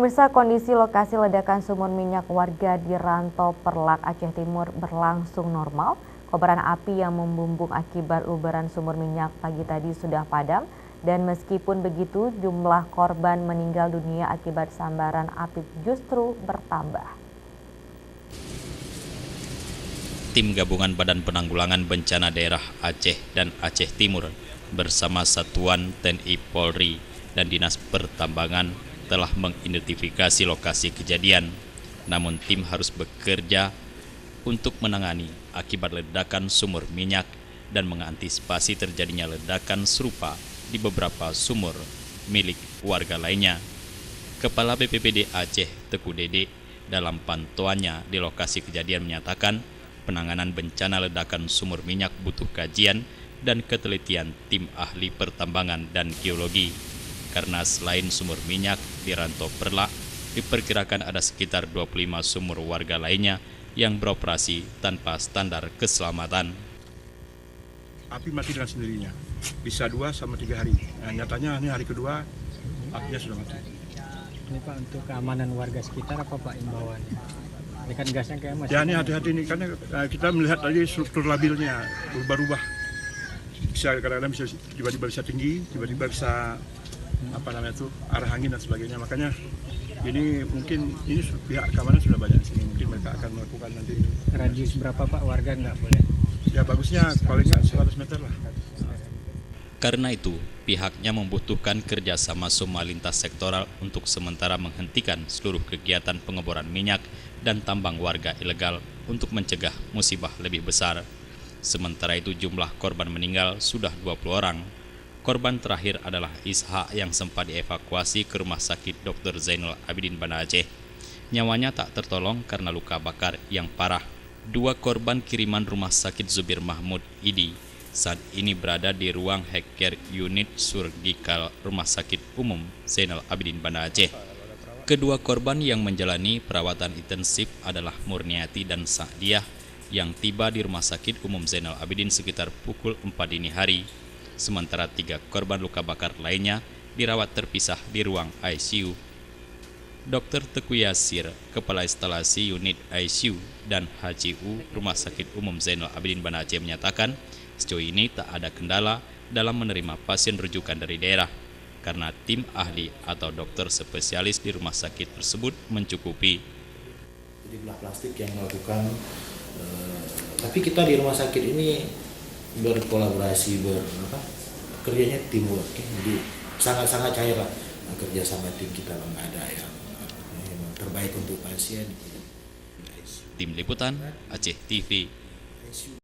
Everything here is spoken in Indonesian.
Pemirsa, kondisi lokasi ledakan sumur minyak warga di Rantau Perlak, Aceh Timur berlangsung normal. Kobaran api yang membumbung akibat luberan sumur minyak pagi tadi sudah padam. Dan meskipun begitu, jumlah korban meninggal dunia akibat sambaran api justru bertambah. Tim gabungan Badan Penanggulangan Bencana Daerah Aceh dan Aceh Timur bersama Satuan TNI Polri dan Dinas Pertambangan telah mengidentifikasi lokasi kejadian. Namun tim harus bekerja untuk menangani akibat ledakan sumur minyak dan mengantisipasi terjadinya ledakan serupa di beberapa sumur milik warga lainnya. Kepala BPBD Aceh Teku Dede dalam pantauannya di lokasi kejadian menyatakan penanganan bencana ledakan sumur minyak butuh kajian dan ketelitian tim ahli pertambangan dan geologi. Karena selain sumur minyak di Rantau Perlak, diperkirakan ada sekitar 25 sumur warga lainnya yang beroperasi tanpa standar keselamatan. Api mati dengan sendirinya, bisa 2 sampai 3 hari. Nah, nyatanya ini hari kedua, apinya sudah mati. Ini Pak, untuk keamanan warga sekitar apa Pak imbauannya? Ini kan gasnya kayak masih... Ya ini hati-hati nih, karena kita melihat tadi struktur labilnya berubah-ubah. Bisa kadang-kadang bisa tiba-tiba bisa tinggi, tiba-tiba bisa arah angin dan sebagainya. Makanya ini mungkin pihak keamanan sudah banyak di sini. Mungkin mereka akan melakukan nanti. Radius berapa Pak warga nggak boleh? Ya bagusnya paling nggak 100 meter lah. Karena itu, pihaknya membutuhkan kerjasama semua lintas sektoral untuk sementara menghentikan seluruh kegiatan pengeboran minyak dan tambang warga ilegal untuk mencegah musibah lebih besar. Sementara itu jumlah korban meninggal sudah 20 orang. Korban terakhir adalah Ishak yang sempat dievakuasi ke Rumah Sakit Dr. Zainal Abidin Banda Aceh. Nyawanya tak tertolong karena luka bakar yang parah. 2 korban kiriman Rumah Sakit Zubir Mahmud ID saat ini berada di ruang healthcare unit surgikal Rumah Sakit Umum Zainal Abidin Banda Aceh. Kedua korban yang menjalani perawatan intensif adalah Murniati dan Sa'diah yang tiba di Rumah Sakit Umum Zainal Abidin sekitar pukul 4 dini hari. Sementara 3 korban luka bakar lainnya dirawat terpisah di ruang ICU. Dr. Teku Yasir, Kepala Instalasi Unit ICU dan HCU Rumah Sakit Umum Zainal Abidin Banda Aceh menyatakan sejauh ini tak ada kendala dalam menerima pasien rujukan dari daerah karena tim ahli atau dokter spesialis di rumah sakit tersebut mencukupi. Jadi belah plastik yang melakukan, tapi kita di rumah sakit ini berkolaborasi, kerjanya teamwork, jadi sangat-sangat cair lah kerja sama tim kita, nggak ada yang terbaik untuk pasien. Tim Liputan Aceh TV.